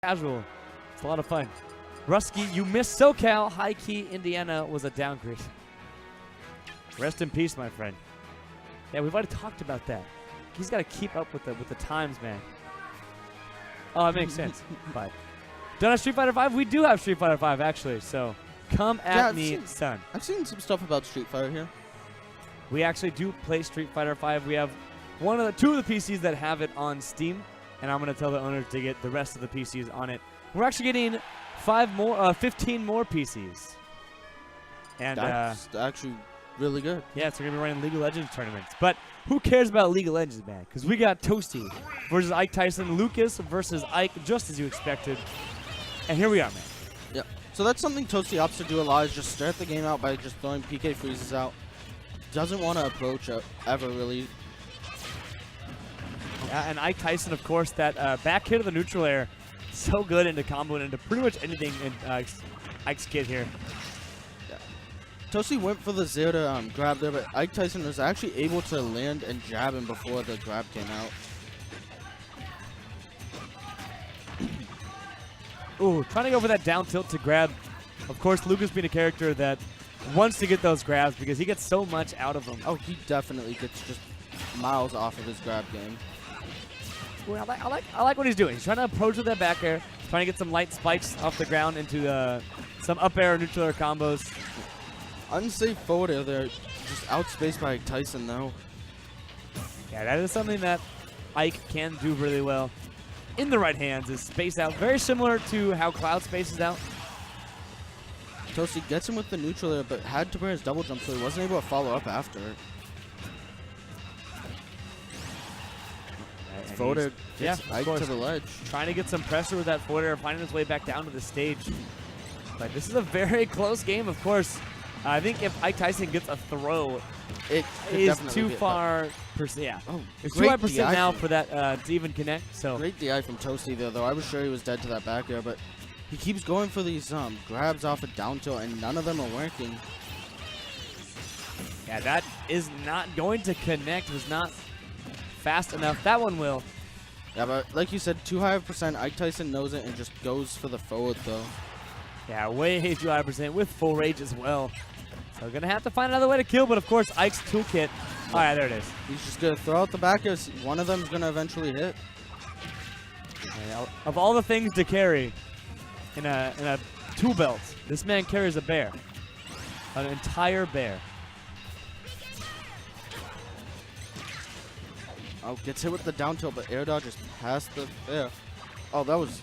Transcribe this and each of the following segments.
casual. It's a lot of fun. Rusky, you missed SoCal. High Key, Indiana was a downgrade. Rest in peace, my friend. Yeah, we've already talked about that. He's got to keep up with the times, man. Oh, it makes sense. But done a Street Fighter 5? We do have Street Fighter 5, actually. So come at me, son. I've seen some stuff about Street Fighter here. We actually do play Street Fighter 5. We have two of the PCs that have it on Steam, and I'm going to tell the owners to get the rest of the PCs on it. We're actually getting 15 more PCs. And that's actually really good. Yeah, so we're going to be running League of Legends tournaments. But who cares about League of Legends, man? Because we got Toasty versus Ike Tyson, Lucas versus Ike, just as you expected. And here we are, man. Yeah. So that's something Toasty opts to do a lot, is just start the game out by just throwing PK freezes out. Doesn't want to approach ever, really. Yeah, and Ike Tyson, of course, that back hit of the neutral air, so good into comboing into pretty much anything in Ike's kit here. Yeah. Toasty went for the 0 to grab there, but Ike Tyson was actually able to land and jab him before the grab came out. Ooh, trying to go for that down tilt to grab. Of course, Lucas being a character that wants to get those grabs because he gets so much out of them. Oh, he definitely gets just miles off of his grab game. Well, I like what he's doing. He's trying to approach with that back air, trying to get some light spikes off the ground into some up air or neutral air combos. Unsafe forward air there, just outspaced by Tyson though. Yeah, that is something that Ike can do really well in the right hands, is space out. Very similar to how Cloud spaces out. Toasty gets him with the neutral air, but had to wear his double jump, so he wasn't able to follow up after. Forward air gets Ike to the ledge. Trying to get some pressure with that forward air, finding his way back down to the stage. But this is a very close game, of course. I think if Ike Tyson gets a throw, it is too far. Yeah, oh, it's too high percent now for that to even connect. So great DI from Toasty there, though. I was sure he was dead to that back air, but he keeps going for these grabs off a down tilt, and none of them are working. Yeah, that is not going to connect. Was not fast enough. That one will. Yeah, but like you said, too high of percent. Ike Tyson knows it and just goes for the forward, though. Yeah, way too high percent with full rage as well. So gonna have to find another way to kill, but of course Ike's toolkit. All right, there it is. He's just gonna throw out the back air. One of them's gonna eventually hit. Yeah, of all the things to carry in a tool belt, this man carries a bear, an entire bear. Oh, gets hit with the down tilt, but air dodge is past the air. Oh, that was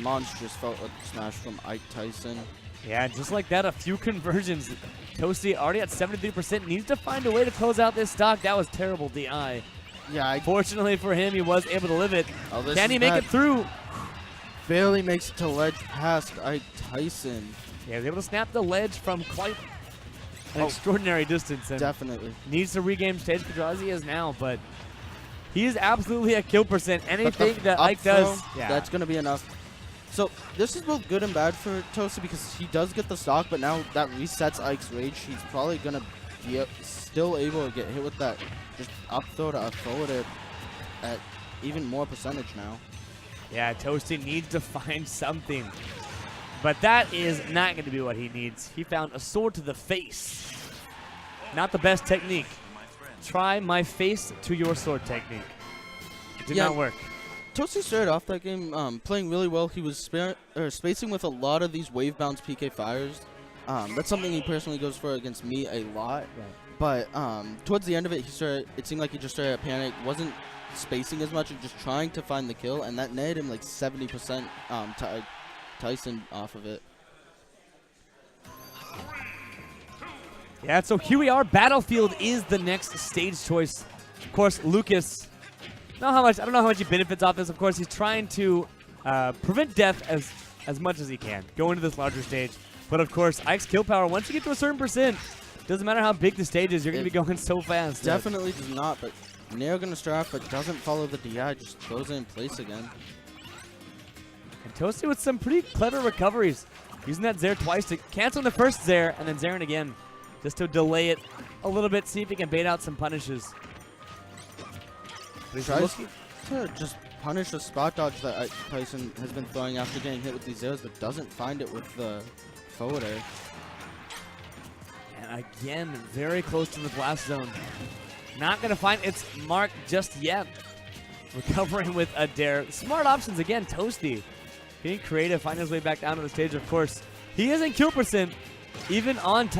monstrous forward smash from Ike Tyson. Yeah, just like that, a few conversions. Toasty already at 73%, needs to find a way to close out this stock. That was terrible DI. Yeah. Fortunately for him, he was able to live it. Oh, Can he make it through? Barely makes it to ledge past Ike Tyson. Yeah, he was able to snap the ledge from quite an extraordinary distance. And definitely. Needs to regain stage control as he is now, but he is absolutely at kill percent. Anything that Ike does, that's going to be enough. So this is both good and bad for Toasty because he does get the stock, but now that resets Ike's rage. He's probably going to be still able to get hit with that just up throw to up forward at even more percentage now. Yeah, Toasty needs to find something. But that is not going to be what he needs. He found a sword to the face. Not the best technique. Try my face to your sword technique. It did not work. Toasty started off that game playing really well. He was spacing with a lot of these wave bounce PK fires. That's something he personally goes for against me a lot. Right. But towards the end of it, it seemed like he just started to panic. Wasn't spacing as much and just trying to find the kill, and that netted him like 70% Tyson off of it. Yeah, so here we are. Battlefield is the next stage choice. Of course, Lucas, I don't know how much he benefits off this. Of course, he's trying to prevent death as much as he can. Go into this larger stage. But of course, Ike's kill power, once you get to a certain percent, doesn't matter how big the stage is, you're going to be going so fast. Definitely does not, but Nair going to start off, but doesn't follow the DI, just throws it in place again. And Toasty with some pretty clever recoveries. Using that Zair twice to cancel the first Zair, and then Zairing again, just to delay it a little bit, see if he can bait out some punishes. Tries to just punish the spot dodge that Ike Tyson has been throwing after getting hit with these zeros, but doesn't find it with the forward air. And again, very close to the blast zone. Not going to find its mark just yet. Recovering with a dare. Smart options again, Toasty. Getting creative, finding his way back down to the stage, of course. He is in kill percent, even on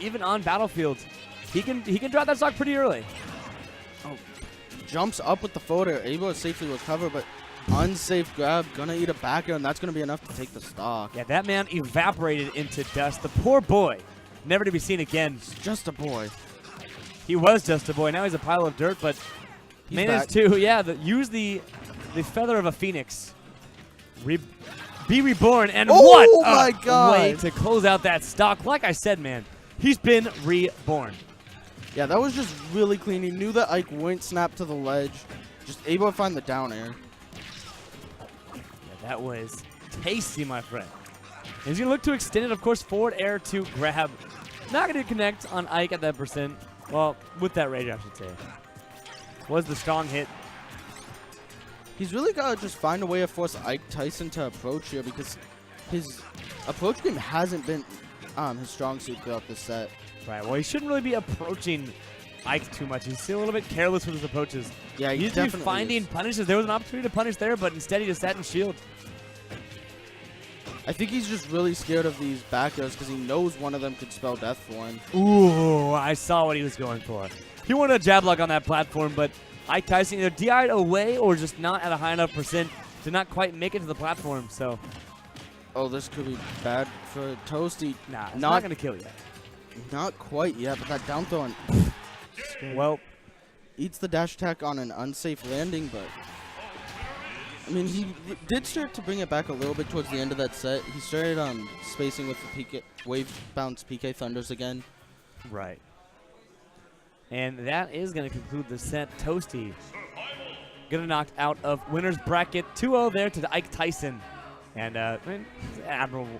even on battlefield. He can drop that stock pretty early. Oh, jumps up with the forward air, able to safely recover, but unsafe grab, gonna eat a back air, and that's gonna be enough to take the stock. Yeah, that man evaporated into dust. The poor boy, never to be seen again. Just a boy. He was just a boy. Now he's a pile of dirt, but He's managed to, use the feather of a phoenix. Be reborn, and what my a God. way to close out that stock. Like I said, man, he's been reborn. Yeah, that was just really clean. He knew that Ike wouldn't snap to the ledge. Just able to find the down air. Yeah, that was tasty, my friend. He's going to look to extend it, of course, forward air to grab. Not going to connect on Ike at that percent. Well, with that rage, I should say. Was the strong hit. He's really got to just find a way to force Ike Tyson to approach here because his approach game hasn't been his strong suit throughout this set. Right, well, he shouldn't really be approaching Ike too much. He's still a little bit careless with his approaches. Yeah, he needs to be definitely finding is. punishes. There was an opportunity to punish there, but instead he just sat in shield. I think he's just really scared of these back airs because he knows one of them could spell death for him. Ooh, I saw what he was going for. He wanted a jab lock on that platform, but Ike Tyson either DI'd away or just not at a high enough percent to not quite make it to the platform. So, Oh, this could be bad for Toasty. nah, it's not going to kill yet. Not quite yet, but that down throw Well, eats the dash attack on an unsafe landing, but I mean, he did start to bring it back a little bit towards the end of that set. He started spacing with the PK, wave bounce PK Thunders again. right. And that is going to conclude the set. Toasty going to knock out of winner's bracket 2-0 there to the Ike Tyson. And admirable